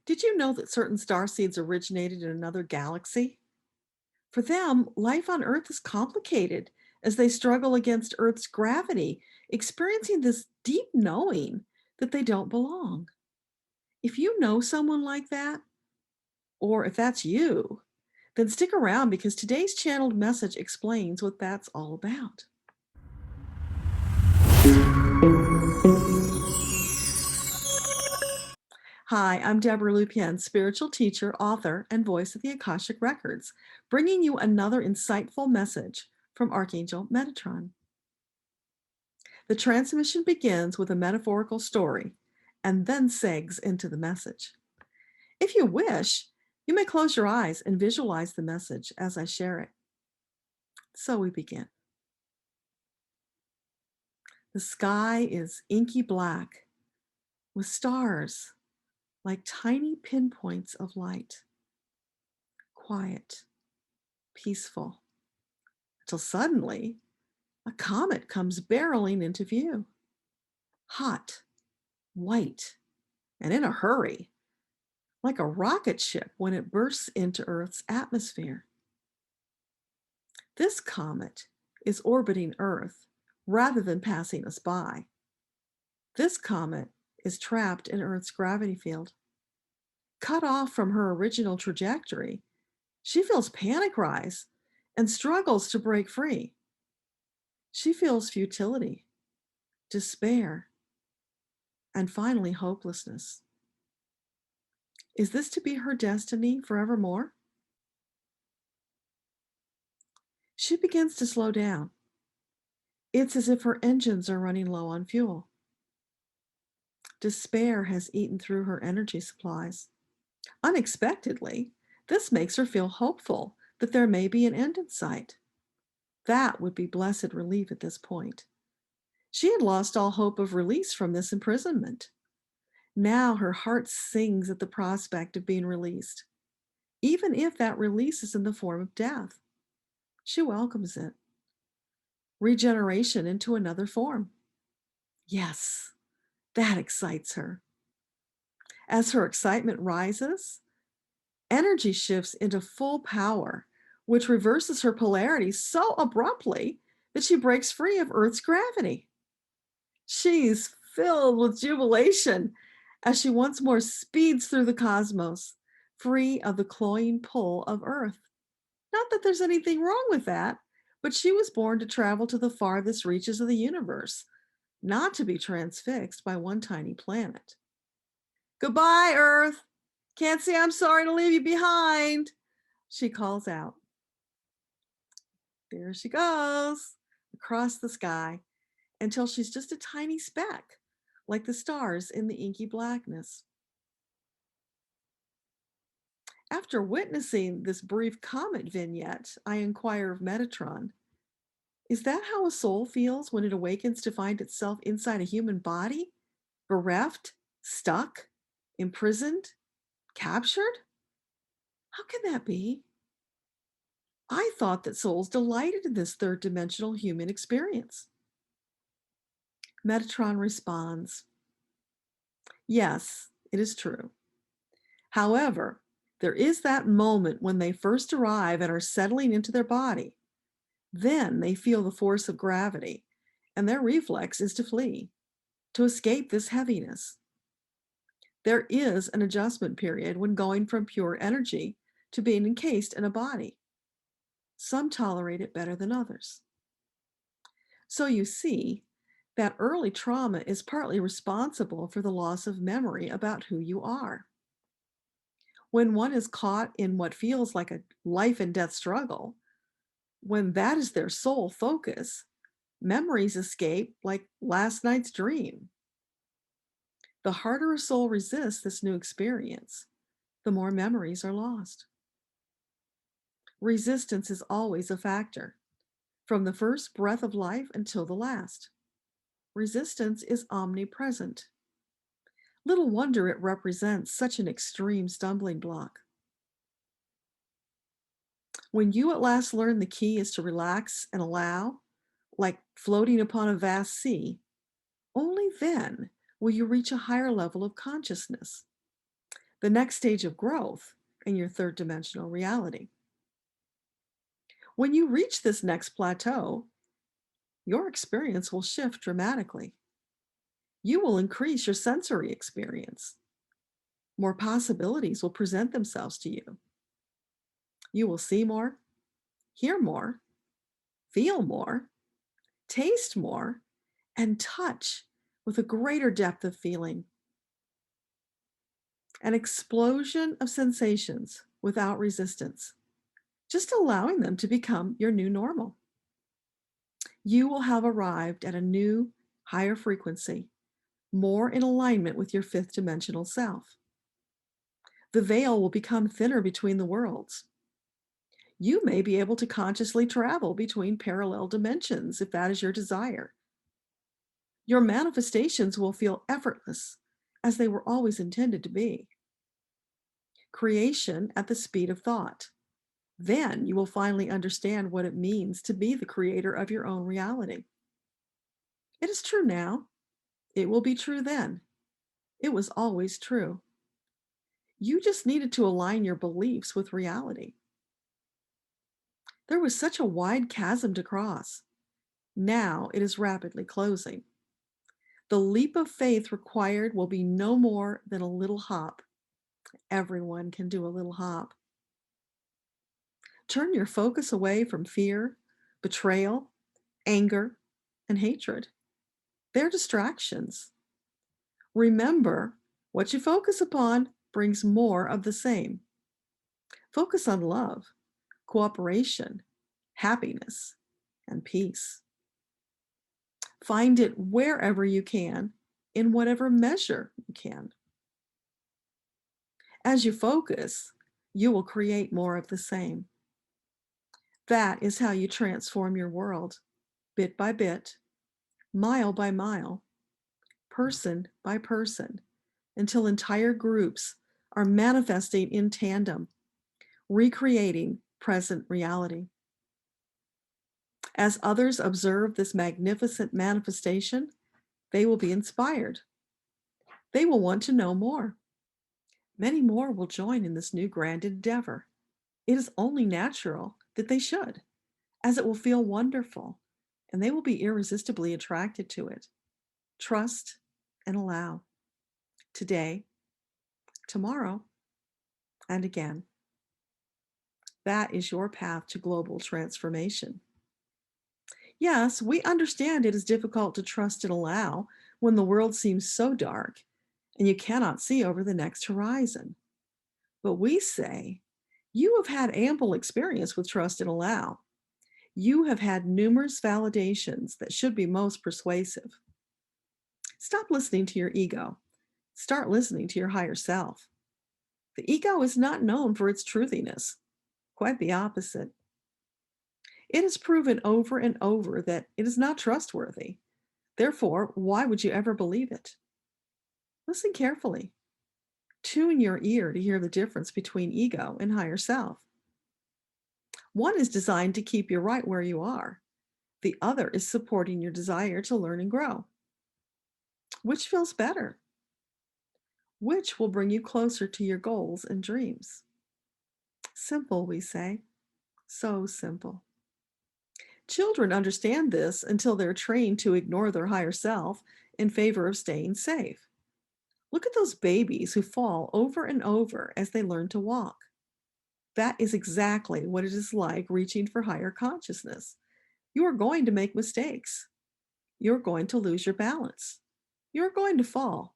Did you know that certain star seeds originated in another galaxy? For them, life on Earth is complicated as they struggle against Earth's gravity, experiencing this deep knowing that they don't belong. If you know someone like that, or if that's you, then stick around because today's channeled message explains what that's all about. Hi, I'm Deborah Lupien, spiritual teacher, author, and voice of the Akashic Records, bringing you another insightful message from Archangel Metatron. The transmission begins with a metaphorical story and then segs into the message. If you wish, you may close your eyes and visualize the message as I share it. So we begin. The sky is inky black with stars like tiny pinpoints of light. Quiet, peaceful, until suddenly a comet comes barreling into view. Hot, white, and in a hurry, like a rocket ship when it bursts into Earth's atmosphere. This comet is orbiting Earth rather than passing us by. This comet is trapped in Earth's gravity field. Cut off from her original trajectory, she feels panic rise and struggles to break free. She feels futility, despair, and finally hopelessness. Is this to be her destiny forevermore? She begins to slow down. It's as if her engines are running low on fuel. Despair has eaten through her energy supplies. Unexpectedly, this makes her feel hopeful that there may be an end in sight. That would be blessed relief at this point. She had lost all hope of release from this imprisonment. Now her heart sings at the prospect of being released, even if that release is in the form of death. She welcomes it. Regeneration into another form. Yes, that excites her. As her excitement rises, energy shifts into full power, which reverses her polarity so abruptly that she breaks free of Earth's gravity. She's filled with jubilation as she once more speeds through the cosmos, free of the cloying pull of Earth. Not that there's anything wrong with that, but she was born to travel to the farthest reaches of the universe, not to be transfixed by one tiny planet. Goodbye, Earth. Can't say I'm sorry to leave you behind, she calls out. There she goes, across the sky, until she's just a tiny speck, like the stars in the inky blackness. After witnessing this brief comet vignette, I inquire of Metatron, is that how a soul feels when it awakens to find itself inside a human body? Bereft? Stuck? Imprisoned? Captured? How can that be? I thought that souls delighted in this third dimensional human experience. Metatron responds, yes, it is true. However, there is that moment when they first arrive and are settling into their body. Then they feel the force of gravity, and their reflex is to flee, to escape this heaviness. There is an adjustment period when going from pure energy to being encased in a body. Some tolerate it better than others. So you see, that early trauma is partly responsible for the loss of memory about who you are. When one is caught in what feels like a life and death struggle, when that is their sole focus, memories escape like last night's dream. The harder a soul resists this new experience, the more memories are lost. Resistance is always a factor, from the first breath of life until the last. Resistance is omnipresent. Little wonder it represents such an extreme stumbling block. When you at last learn the key is to relax and allow, like floating upon a vast sea, only then will you reach a higher level of consciousness. the next stage of growth in your third dimensional reality. When you reach this next plateau, your experience will shift dramatically. You will increase your sensory experience. More possibilities will present themselves to you. You will see more, hear more, feel more, taste more, and touch with a greater depth of feeling. An explosion of sensations without resistance, just allowing them to become your new normal. You will have arrived at a new, higher frequency, more in alignment with your fifth dimensional self. The veil will become thinner between the worlds. You may be able to consciously travel between parallel dimensions if that is your desire. Your manifestations will feel effortless, as they were always intended to be. Creation at the speed of thought. Then you will finally understand what it means to be the creator of your own reality. It is true now. It will be true then. It was always true. You just needed to align your beliefs with reality. There was such a wide chasm to cross. Now it is rapidly closing. The leap of faith required will be no more than a little hop. Everyone can do a little hop. Turn your focus away from fear, betrayal, anger, and hatred. They're distractions. Remember, what you focus upon brings more of the same. Focus on love, cooperation, happiness, and peace. Find it wherever you can, in whatever measure you can. As you focus, you will create more of the same. That is how you transform your world, bit by bit, mile by mile, person by person, until entire groups are manifesting in tandem, recreating present reality. As others observe this magnificent manifestation, they will be inspired. They will want to know more. Many more will join in this new grand endeavor. It is only natural that they should, as it will feel wonderful, and they will be irresistibly attracted to it. Trust and allow. Today, tomorrow, and again. That is your path to global transformation. Yes, we understand it is difficult to trust and allow when the world seems so dark and you cannot see over the next horizon. But we say, you have had ample experience with trust and allow. You have had numerous validations that should be most persuasive. Stop listening to your ego. Start listening to your higher self. The ego is not known for its truthiness. Quite the opposite. It is proven over and over that it is not trustworthy. Therefore, why would you ever believe it? Listen carefully. Tune your ear to hear the difference between ego and higher self. One is designed to keep you right where you are. The other is supporting your desire to learn and grow. Which feels better? Which will bring you closer to your goals and dreams? Simple, we say. So simple. Children understand this until they're trained to ignore their higher self in favor of staying safe. Look at those babies who fall over and over as they learn to walk. That is exactly what it is like reaching for higher consciousness. You are going to make mistakes. You're going to lose your balance. You're going to fall.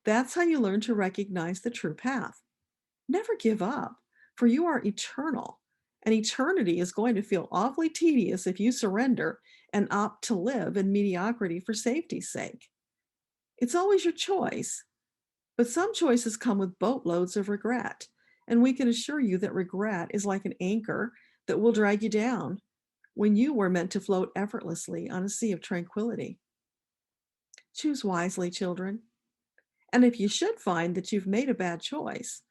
That's how you learn to recognize the true path. Never give up, for you are eternal, and eternity is going to feel awfully tedious if you surrender and opt to live in mediocrity for safety's sake. It's always your choice, but some choices come with boatloads of regret, and we can assure you that regret is like an anchor that will drag you down when you were meant to float effortlessly on a sea of tranquility. Choose wisely, children. And if you should find that you've made a bad choice,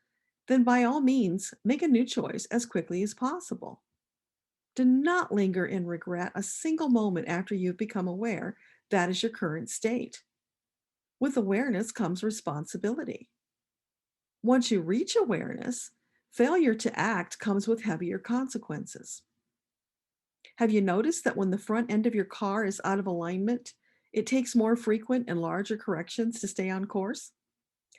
then by all means, make a new choice as quickly as possible. Do not linger in regret a single moment after you've become aware that is your current state. With awareness comes responsibility. Once you reach awareness, failure to act comes with heavier consequences. Have you noticed that when the front end of your car is out of alignment, it takes more frequent and larger corrections to stay on course?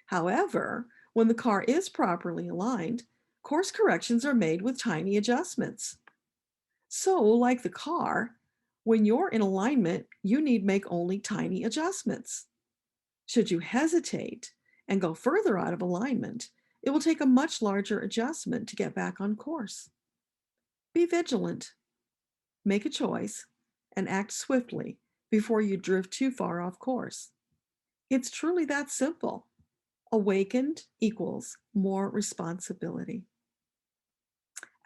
However, when the car is properly aligned, course corrections are made with tiny adjustments. So, like the car, when you're in alignment, you need make only tiny adjustments. Should you hesitate and go further out of alignment, it will take a much larger adjustment to get back on course. Be vigilant, make a choice, and act swiftly before you drift too far off course. It's truly that simple. Awakened equals more responsibility.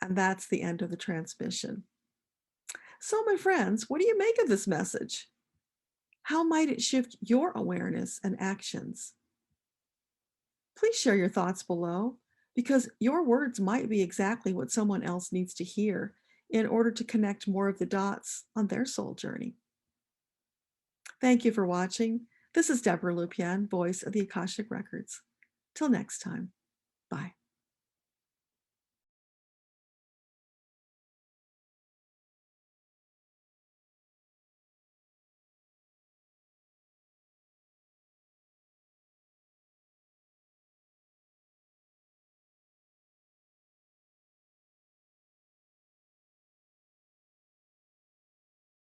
And that's the end of the transmission. So, my friends, what do you make of this message? How might it shift your awareness and actions? Please share your thoughts below because your words might be exactly what someone else needs to hear in order to connect more of the dots on their soul journey. Thank you for watching. This is Deborah Lupien, voice of the Akashic Records. Till next time, bye.